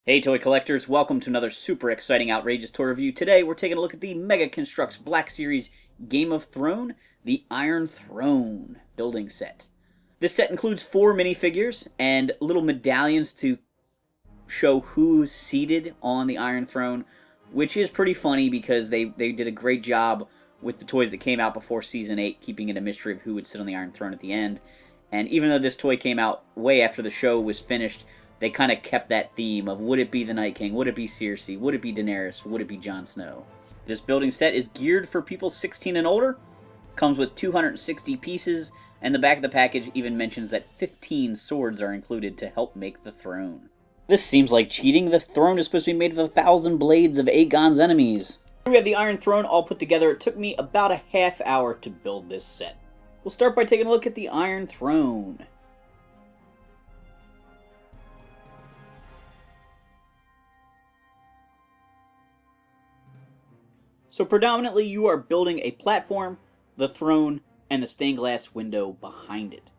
Hey toy collectors, welcome to another super exciting outrageous toy review. Today we're taking a look at the Mega Construx Black Series Game of Throne, the Iron Throne building set. This set includes 4 minifigures and little medallions to show who's seated on the Iron Throne, which is pretty funny because they did a great job with the toys that came out before Season 8, keeping it a mystery of who would sit on the Iron Throne at the end. And even though this toy came out way after the show was finished, they kind of kept that theme of would it be the Night King, would it be Cersei, would it be Daenerys, would it be Jon Snow. This building set is geared for people 16 and older, comes with 260 pieces, and the back of the package even mentions that 15 swords are included to help make the throne. This seems like cheating. The throne is supposed to be made of 1,000 blades of Aegon's enemies. Here we have the Iron Throne all put together. It took me about a half hour to build this set. We'll start by taking a look at the Iron Throne. So predominantly you are building a platform, the throne, and the stained glass window behind it.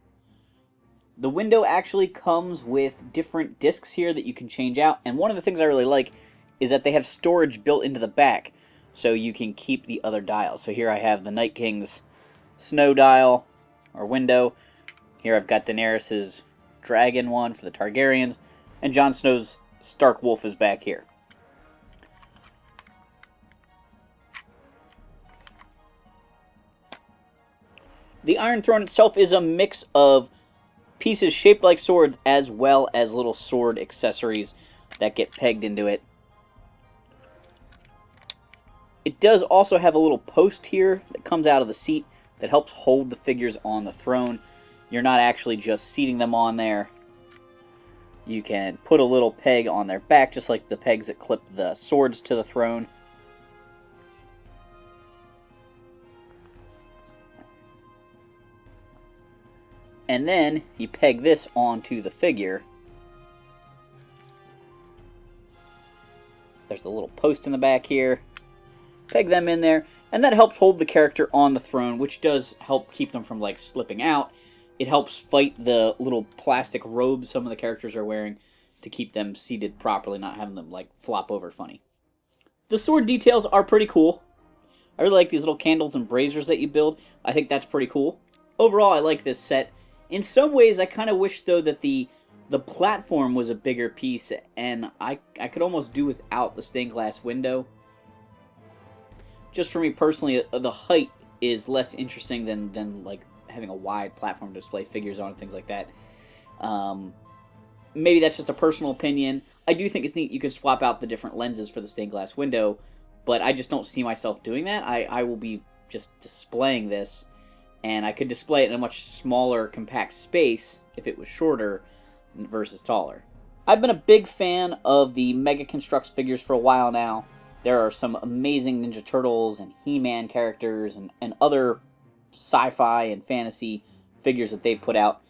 The window actually comes with different discs here that you can change out, and one of the things I really like is that they have storage built into the back, so you can keep the other dials. So here I have the Night King's snow dial, or window. Here I've got Daenerys' dragon one for the Targaryens, and Jon Snow's Stark Wolf is back here. The Iron Throne itself is a mix of pieces shaped like swords as well as little sword accessories that get pegged into it. It does also have a little post here that comes out of the seat that helps hold the figures on the throne. You're not actually just seating them on there. You can put a little peg on their back, just like the pegs that clip the swords to the throne. And then you peg this onto the figure. There's the little post in the back here. Peg them in there, and that helps hold the character on the throne, which does help keep them from like slipping out. It helps fight the little plastic robes some of the characters are wearing to keep them seated properly, not having them like flop over funny. The sword details are pretty cool. I really like these little candles and braziers that you build. I think that's pretty cool. Overall, I like this set. In some ways, I kind of wish, though, that the platform was a bigger piece, and I could almost do without the stained glass window. Just for me personally, the height is less interesting than like having a wide platform to display figures on and things like that. Maybe that's just a personal opinion. I do think it's neat you can swap out the different lenses for the stained glass window, but I just don't see myself doing that. I will be just displaying this, and I could display it in a much smaller, compact space if it was shorter versus taller. I've been a big fan of the Mega Construx figures for a while now. There are some amazing Ninja Turtles and He-Man characters and other sci-fi and fantasy figures that they've put out.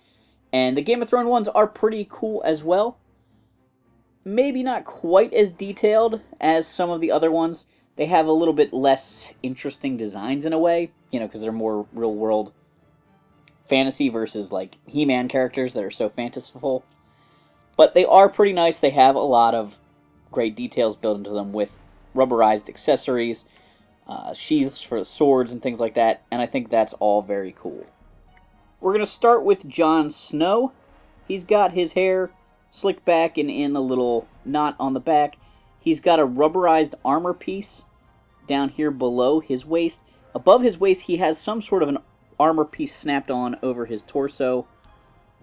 And the Game of Thrones ones are pretty cool as well. Maybe not quite as detailed as some of the other ones. They have a little bit less interesting designs in a way, you know, because they're more real-world fantasy versus, like, He-Man characters that are so fanciful. But they are pretty nice. They have a lot of great details built into them with rubberized accessories, sheaths for the swords and things like that, and I think that's all very cool. We're going to start with Jon Snow. He's got his hair slicked back and in a little knot on the back. He's got a rubberized armor piece down here below his waist. Above his waist, he has some sort of an armor piece snapped on over his torso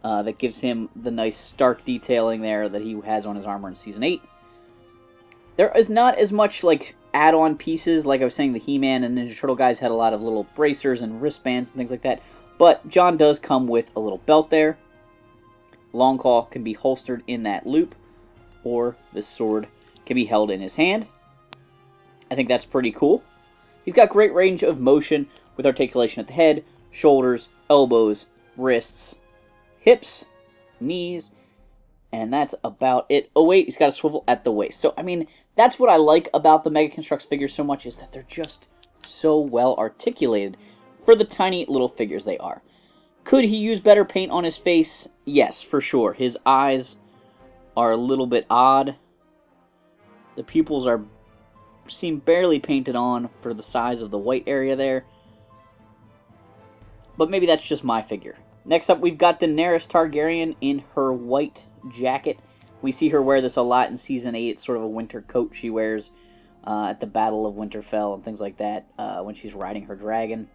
that gives him the nice stark detailing there that he has on his armor in Season 8. There is not as much like add-on pieces. Like I was saying, the He-Man and Ninja Turtle guys had a lot of little bracers and wristbands and things like that. But Jon does come with a little belt there. Longclaw can be holstered in that loop, or this sword can be held in his hand. I think that's pretty cool. He's got great range of motion with articulation at the head, shoulders, elbows, wrists, hips, knees, and that's about it. Oh wait, he's got a swivel at the waist. So, I mean, that's what I like about the Mega Construx figures so much, is that they're just so well articulated for the tiny little figures they are. Could he use better paint on his face? Yes, for sure. His eyes are a little bit odd. The pupils seem barely painted on for the size of the white area there. But maybe that's just my figure. Next up, we've got Daenerys Targaryen in her white jacket. We see her wear this a lot in Season 8. It's sort of a winter coat she wears at the Battle of Winterfell and things like that when she's riding her dragon.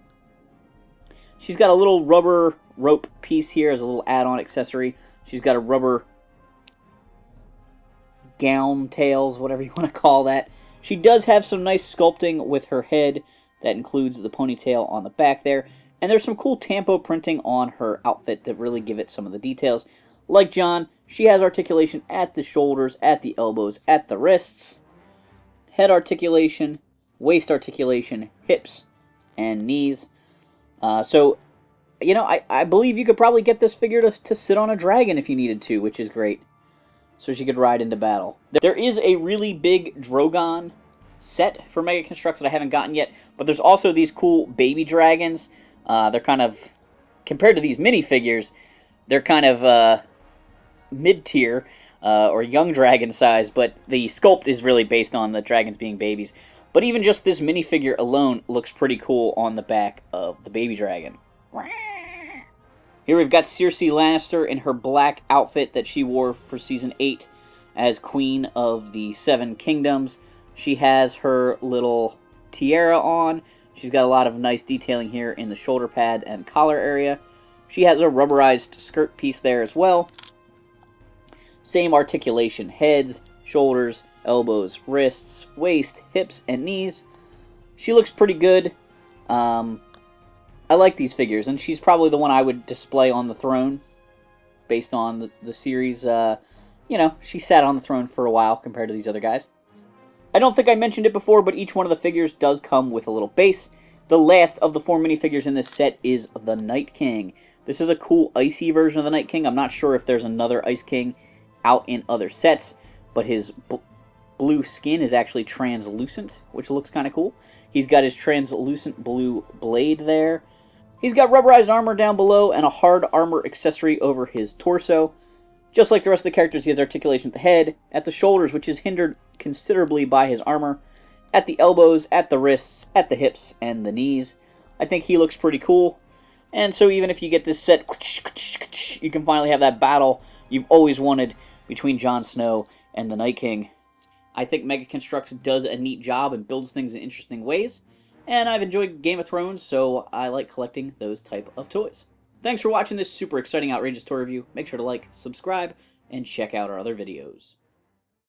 She's got a little rubber rope piece here as a little add-on accessory. She's got a rubber gown tails, whatever you want to call that. She does have some nice sculpting with her head. That includes the ponytail on the back there. And there's some cool tampo printing on her outfit that really give it some of the details. Like Jon, she has articulation at the shoulders, at the elbows, at the wrists, head articulation, waist articulation, hips, and knees. So, you know, I believe you could probably get this figure to sit on a dragon if you needed to, which is great. So she could ride into battle. There is a really big Drogon set for Mega Construx that I haven't gotten yet, but there's also these cool baby dragons. They're kind of, compared to these minifigures, they're kind of mid-tier or young dragon size, but the sculpt is really based on the dragons being babies. But even just this minifigure alone looks pretty cool on the back of the baby dragon. Here we've got Cersei Lannister in her black outfit that she wore for Season 8 as Queen of the Seven Kingdoms. She has her little tiara on. She's got a lot of nice detailing here in the shoulder pad and collar area. She has a rubberized skirt piece there as well. Same articulation, heads, shoulders, elbows, wrists, waist, hips, and knees. She looks pretty good. I like these figures, and she's probably the one I would display on the throne based on the series. You know, she sat on the throne for a while compared to these other guys. I don't think I mentioned it before, but each one of the figures does come with a little base. The last of the 4 minifigures in this set is the Night King. This is a cool icy version of the Night King. I'm not sure if there's another Ice King out in other sets, but his blue skin is actually translucent, which looks kind of cool. He's got his translucent blue blade there. He's got rubberized armor down below and a hard armor accessory over his torso. Just like the rest of the characters, he has articulation at the head, at the shoulders, which is hindered considerably by his armor, at the elbows, at the wrists, at the hips, and the knees. I think he looks pretty cool. And so even if you get this set, you can finally have that battle you've always wanted between Jon Snow and the Night King. I think Mega Construx does a neat job and builds things in interesting ways. And I've enjoyed Game of Thrones, so I like collecting those type of toys. Thanks for watching this super exciting, outrageous toy review. Make sure to like, subscribe, and check out our other videos.